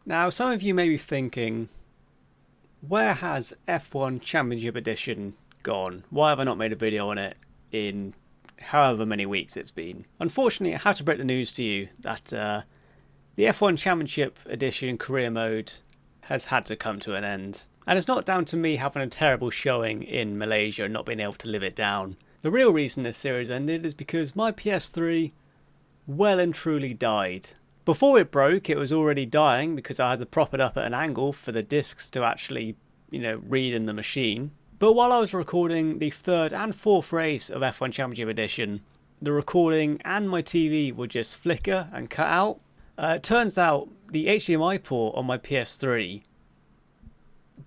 Now, some of you may be thinking, where has F1 Championship Edition gone? Why have I not made a video on it in however many weeks it's been? Unfortunately, I have to break the news to you that the F1 Championship Edition career mode has had to come to an end. And it's not down to me having a terrible showing in Malaysia and not being able to live it down. The real reason this series ended is because my PS3 well and truly died. Before it broke, it was already dying because I had to prop it up at an angle for the discs to actually, read in the machine. But while I was recording the third and fourth race of F1 Championship Edition, the recording and my TV would just flicker and cut out. It turns out the HDMI port on my PS3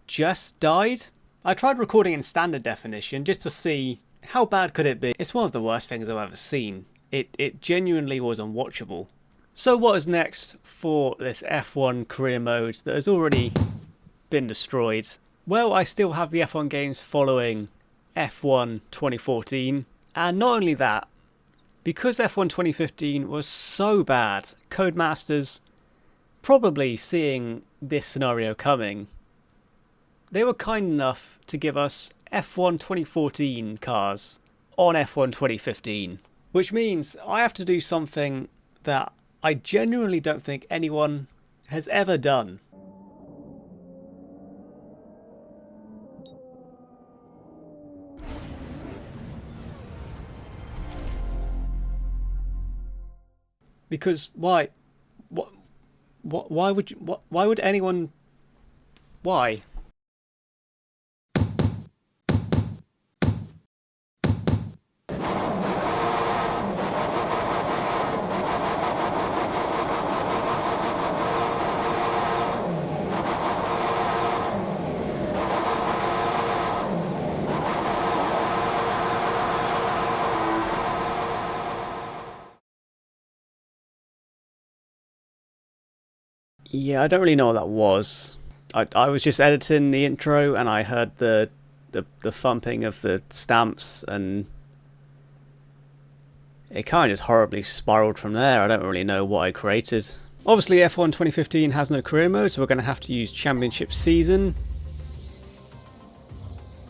just died. I tried recording in standard definition just to see how bad could it be. It's one of the worst things I've ever seen. It genuinely was unwatchable. So what is next for this F1 career mode that has already been destroyed? Well, I still have the F1 games following F1 2014. And not only that, because F1 2015 was so bad, Codemasters, probably seeing this scenario coming, they were kind enough to give us F1 2014 cars on F1 2015. Which means I have to do something that I genuinely don't think anyone has ever done. Because why would anyone, why? Yeah, I don't really know what that was. I was just editing the intro and I heard the thumping of the stamps and it kind of just horribly spiraled from there. I don't really know what I created. Obviously F1 2015 has no career mode, so we're going to have to use Championship Season.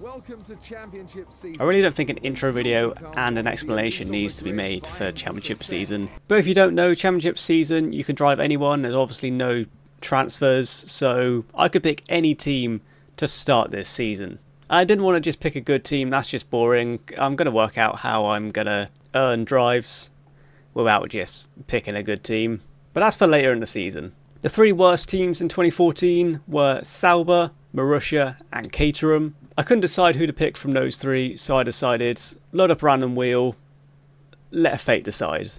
Welcome to Championship Season. I really don't think an intro video and an explanation needs to be made for Championship Season. But if you don't know Championship Season, you can drive anyone. There's obviously no transfers, so I could pick any team to start this season. I didn't want to just pick a good team, that's just boring. I'm going to work out how I'm going to earn drives without just picking a good team. But that's for later in the season. The three worst teams in 2014 were Sauber, Marussia and Caterham. I couldn't decide who to pick from those three, so I decided load up a random wheel, let fate decide.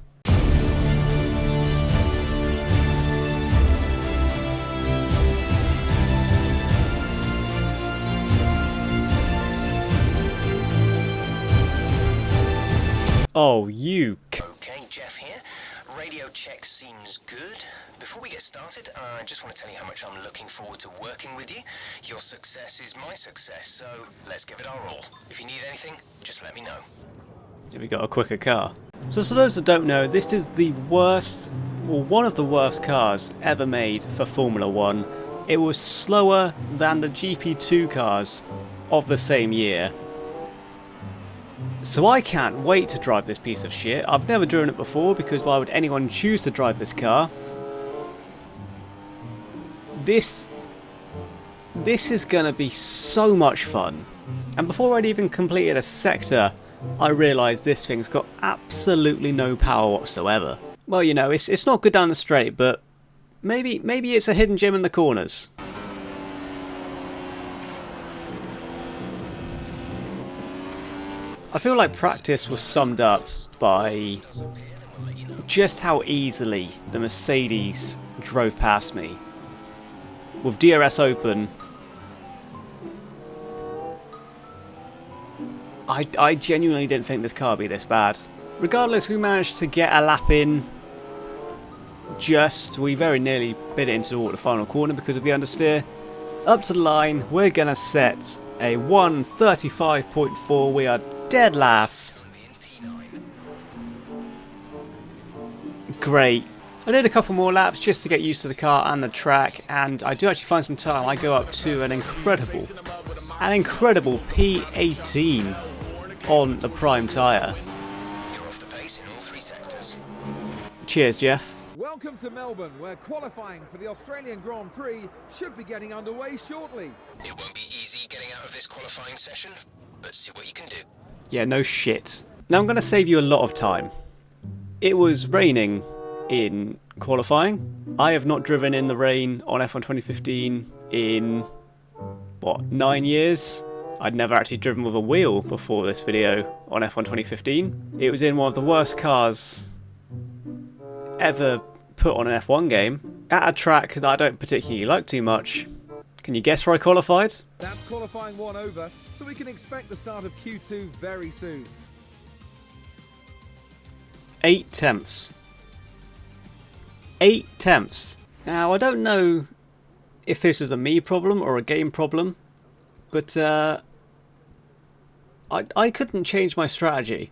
Oh, you. Okay, Jeff here. Radio check seems good. Before we get started, I just want to tell you how much I'm looking forward to working with you. Your success is my success, so let's give it our all. If you need anything, just let me know. Have we got a quicker car? So for those that don't know, this is the worst, or one of the worst cars ever made for Formula 1. It was slower than the GP2 cars of the same year. So I can't wait to drive this piece of shit. I've never driven it before because why would anyone choose to drive this car? This is gonna be so much fun. And before I'd even completed a sector, I realised this thing's got absolutely no power whatsoever. Well, it's not good down the straight, but maybe it's a hidden gem in the corners. I feel like practice was summed up by just how easily the Mercedes drove past me. With DRS open, I genuinely didn't think this car would be this bad. Regardless, we managed to get a lap in. We very nearly bit it into the final corner because of the understeer. Up to the line, we're going to set a 1:35.4. We are dead last. Great. I did a couple more laps just to get used to the car and the track, and I do actually find some time. I go up to an incredible P18 on the prime tyre. You're off the pace in all 3 sectors. Cheers, Jeff. Welcome to Melbourne, where qualifying for the Australian Grand Prix should be getting underway shortly. It won't be easy getting out of this qualifying session, but see what you can do. Yeah, no shit. Now I'm going to save you a lot of time. It was raining in qualifying. I have not driven in the rain on F1 2015 in, what, 9 years? I'd never actually driven with a wheel before this video on F1 2015. It was in one of the worst cars ever put on an F1 game, at a track that I don't particularly like too much. Can you guess where I qualified? That's qualifying 1 over, so we can expect the start of Q2 very soon. 8 tenths. 8 tenths. Now, I don't know if this was a me problem or a game problem, but I couldn't change my strategy.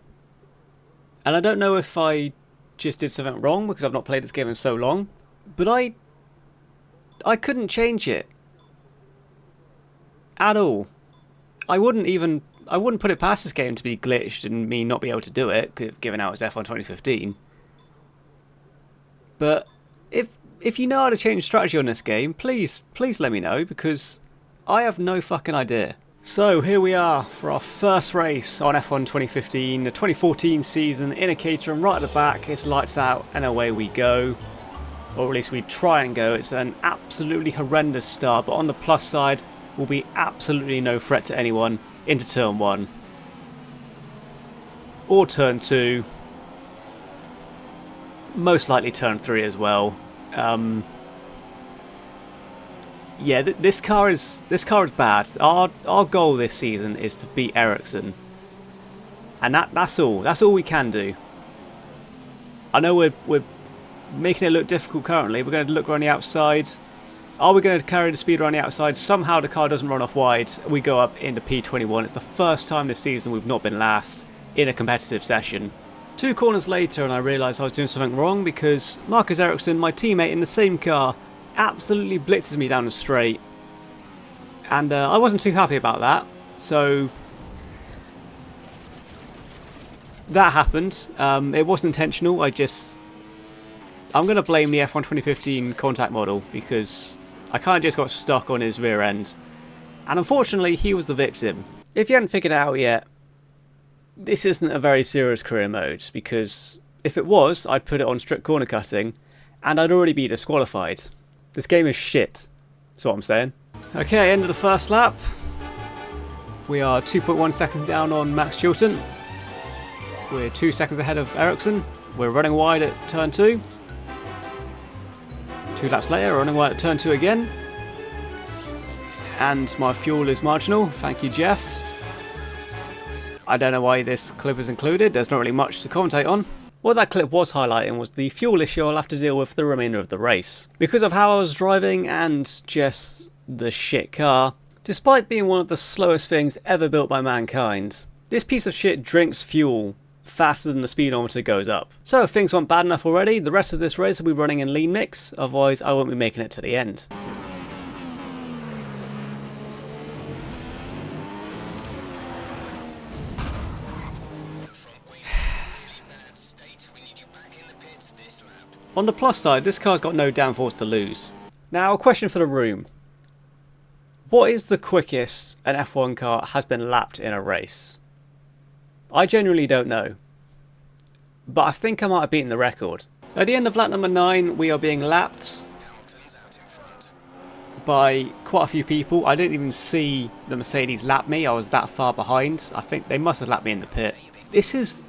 And I don't know if I just did something wrong because I've not played this game in so long, but I couldn't change it at all. I wouldn't put it past this game to be glitched and me not be able to do it, given how it's F1 2015. But if you know how to change strategy on this game, please let me know, because I have no fucking idea. So here we are for our first race on F1 2015, the 2014 season in a Caterham. Right at the back, it's lights out and away we go. Or at least we try and go. It's an absolutely horrendous start, but on the plus side, will be absolutely no threat to anyone into turn 1. Or turn 2. Most likely turn 3 as well. Yeah, this car is bad. Our goal this season is to beat Ericsson, and that's all. That's all we can do. I know we're making it look difficult currently. We're going to look around the outside. Are we going to carry the speed around the outside? Somehow the car doesn't run off wide. We go up into P21. It's the first time this season we've not been last in a competitive session. 2 corners later, and I realised I was doing something wrong, because Marcus Ericsson, my teammate in the same car, absolutely blitzes me down the straight, and I wasn't too happy about that. So that happened. It wasn't intentional. I'm going to blame the F1 2015 contact model, because I kind of just got stuck on his rear end, and unfortunately he was the victim. If you haven't figured it out yet, this isn't a very serious career mode, because if it was, I'd put it on strict corner cutting and I'd already be disqualified. This game is shit, that's what I'm saying. Okay, end of the first lap. We are 2.1 seconds down on Max Chilton. We're 2 seconds ahead of Ericsson. We're running wide at turn 2. 2 laps later, running wide at turn 2 again. And my fuel is marginal, thank you Jeff. I don't know why this clip is included, there's not really much to commentate on. What that clip was highlighting was the fuel issue I'll have to deal with for the remainder of the race. Because of how I was driving and just the shit car, despite being one of the slowest things ever built by mankind, this piece of shit drinks fuel faster than the speedometer goes up. So if things weren't bad enough already, the rest of this race will be running in lean mix, otherwise I won't be making it to the end. On the plus side, this car's got no downforce to lose. Now, a question for the room. What is the quickest an F1 car has been lapped in a race? I genuinely don't know, but I think I might have beaten the record. At the end of lap number 9, we are being lapped by quite a few people. I didn't even see the Mercedes lap me, I was that far behind. I think they must have lapped me in the pit. This is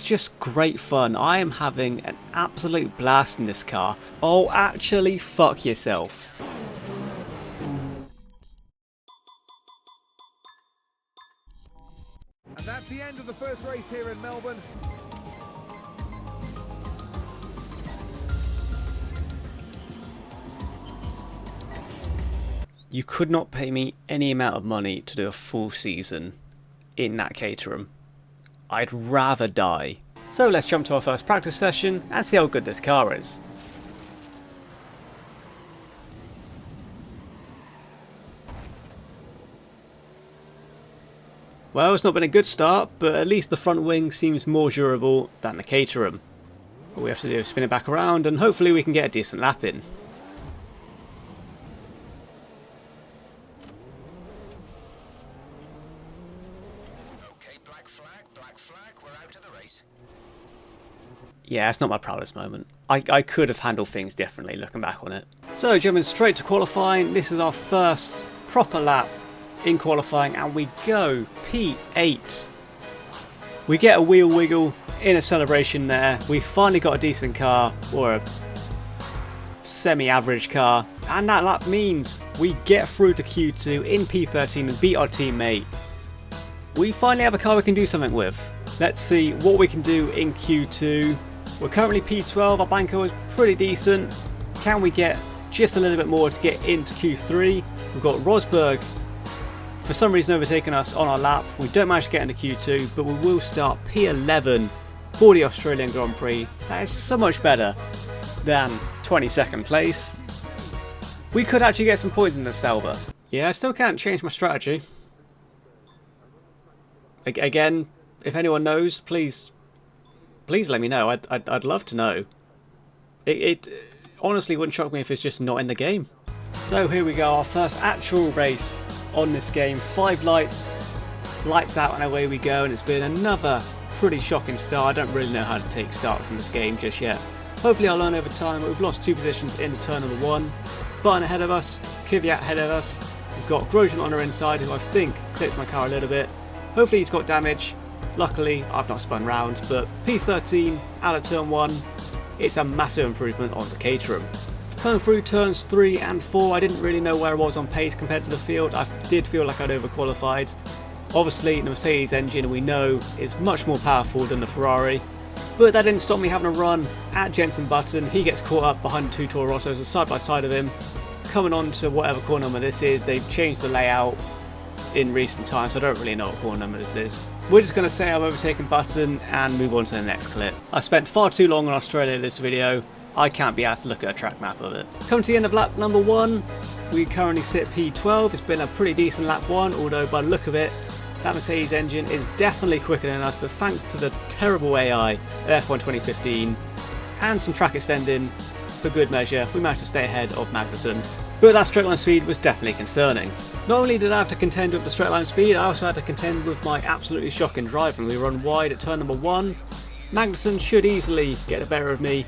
just great fun. I am having an absolute blast in this car. Oh, actually fuck yourself. And that's the end of the first race here in Melbourne. You could not pay me any amount of money to do a full season in that Caterham. I'd rather die. So let's jump to our first practice session and see how good this car is. Well, it's not been a good start, but at least the front wing seems more durable than the Caterham. All we have to do is spin it back around and hopefully we can get a decent lap in. Okay, black flag, we're out of the race. Yeah, it's not my proudest moment. I could have handled things differently looking back on it. So, jumping straight to qualifying, this is our first proper lap in qualifying and we go P8. We get a wheel wiggle in a celebration there. We finally got a decent car, or a semi-average car, and that lap means we get through to Q2 in P13 and beat our teammate. We finally have a car we can do something with. Let's see what we can do in Q2. We're currently P12, our banco is pretty decent. Can we get just a little bit more to get into Q3? We've got Rosberg for some reason overtaking us on our lap. We don't manage to get into Q2, but we will start P11 for the Australian Grand Prix. That is so much better than 22nd place. We could actually get some points in the Sauber. Yeah, I still can't change my strategy. Again, if anyone knows, please let me know. I'd love to know. It honestly wouldn't shock me if it's just not in the game. So here we go, our first actual race on this game. 5 lights out and away we go, and it's been another pretty shocking start. I don't really know how to take starts in this game just yet. Hopefully I'll learn over time. We've lost 2 positions in turn number 1. Button ahead of us, Kvyat ahead of us. We've got Grosjean on our inside, who I think clipped my car a little bit. Hopefully he's got damage. Luckily I've not spun round, but P13 out of turn 1. It's a massive improvement on the Caterham. Coming through turns 3 and 4, I didn't really know where I was on pace compared to the field. I did feel like I'd overqualified. Obviously the Mercedes engine we know is much more powerful than the Ferrari, but that didn't stop me having a run at Jenson Button. He gets caught up behind 2 Toro Rossos side by side of him. Coming on to whatever corner number this is, they've changed the layout in recent times, so I don't really know what corner number this is. We're just going to say I've overtaken Button and move on to the next clip. I spent far too long on Australia in this video. I can't be asked to look at a track map of it. Coming to the end of lap number 1, we currently sit P12. It's been a pretty decent lap 1, although by the look of it, that Mercedes engine is definitely quicker than us, but thanks to the terrible AI of F1 2015 and some track extending for good measure, we managed to stay ahead of Magnussen. But that straight line speed was definitely concerning. Not only did I have to contend with the straight line speed, I also had to contend with my absolutely shocking driving. We run wide at turn number 1. Magnussen should easily get the better of me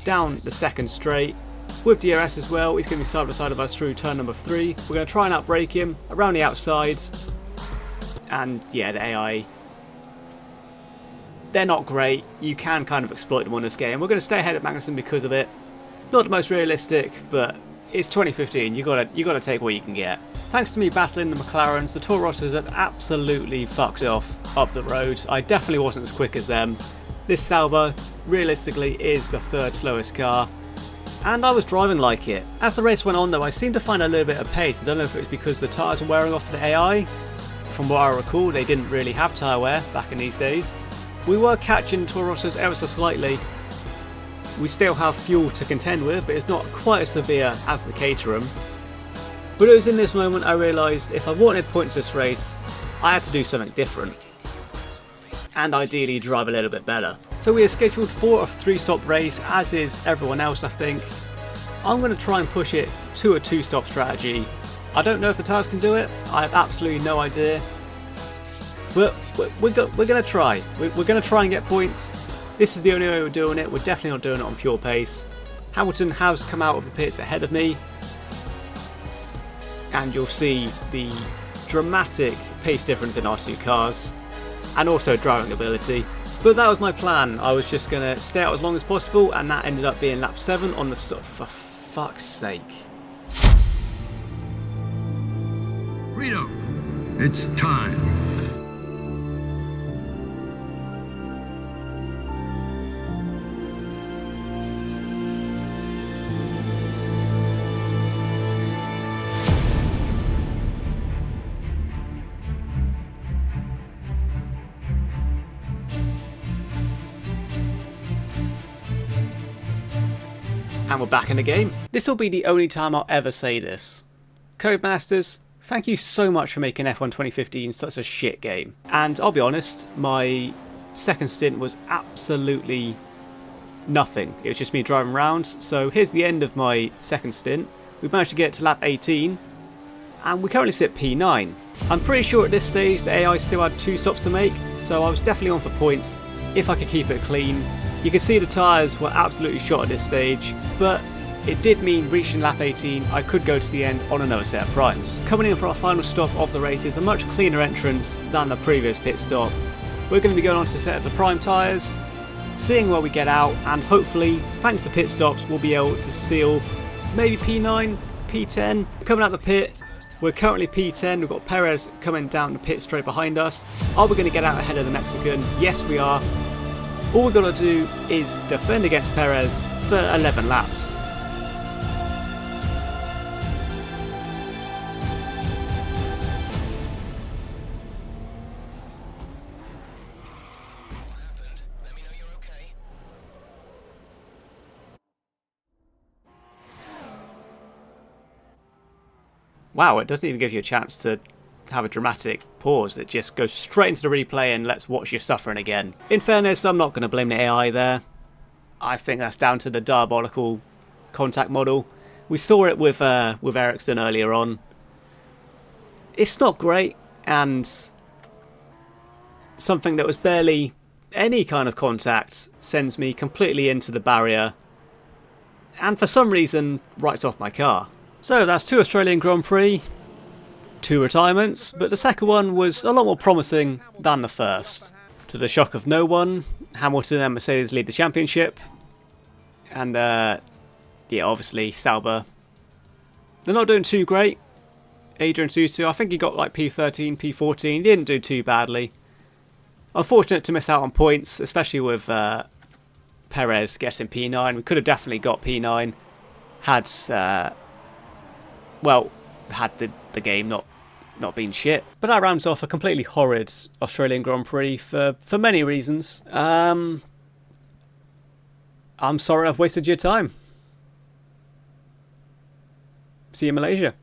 down the second straight. With DRS as well, he's going to be side by side of us through turn number 3. We're going to try and outbrake him around the outside. And yeah, the AI, they're not great. You can kind of exploit them on this game. We're going to stay ahead of Magnussen because of it. Not the most realistic, but it's 2015. You gotta take what you can get. Thanks to me battling the McLarens, the Toro Rossos had absolutely fucked off up the road. I definitely wasn't as quick as them. This Sauber, realistically, is the 3rd slowest car, and I was driving like it. As the race went on though, I seemed to find a little bit of pace. I don't know if it was because the tyres were wearing off the AI. From what I recall, they didn't really have tyre wear back in these days. We were catching Toro Rossos ever so slightly. We still have fuel to contend with, but it's not quite as severe as the Caterham. But it was in this moment I realised if I wanted points this race, I had to do something different. And ideally drive a little bit better. So we are scheduled for a 3-stop race, as is everyone else I think. I'm going to try and push it to a 2-stop strategy. I don't know if the tyres can do it, I have absolutely no idea. But we're going to try. We're going to try and get points. This is the only way we're doing it. We're definitely not doing it on pure pace. Hamilton has come out of the pits ahead of me. And you'll see the dramatic pace difference in our 2 cars. And also driving ability. But that was my plan. I was just going to stay out as long as possible, and that ended up being lap 7 on the for fuck's sake. Rito, it's time. And we're back in the game. This will be the only time I'll ever say this. Codemasters, Thank you so much for making F1 2015 such a shit game. And I'll be honest, my second stint was absolutely nothing. It was just me driving around. So here's the end of my second stint. We've managed to get to lap 18 and we currently sit P9. I'm pretty sure at this stage the AI still had 2 stops to make, so I was definitely on for points if I could keep it clean. You can see the tyres were absolutely shot at this stage, but it did mean reaching lap 18 I could go to the end on another set of primes. Coming in for our final stop of the race is a much cleaner entrance than the previous pit stop. We're going to be going on to set of the prime tyres, seeing where we get out, and hopefully, thanks to pit stops, we'll be able to steal maybe P9, P10. Coming out the pit, we're currently P10, we've got Perez coming down the pit straight behind us. Are we going to get out ahead of the Mexican? Yes we are. All we've got to do is defend against Perez for 11 laps. Wow, it doesn't even give you a chance to have a dramatic pause. It just goes straight into the replay and let's watch you suffering again. In fairness, I'm not going to blame the AI there. I think that's down to the diabolical contact model. We saw it with Ericsson earlier on. It's not great, and something that was barely any kind of contact sends me completely into the barrier and for some reason writes off my car. So that's 2 Australian Grand Prix, 2 retirements, but the second one was a lot more promising than the first. To the shock of no one, Hamilton and Mercedes lead the championship, and yeah, obviously Sauber, they're not doing too great. Adrian Sutil, I think he got like P13, P14, he didn't do too badly. Unfortunate to miss out on points, especially with Perez getting P9. We could have definitely got P9 had had the game not been shit. But that rounds off a completely horrid Australian Grand Prix for many reasons. I'm sorry I've wasted your time. See you in Malaysia.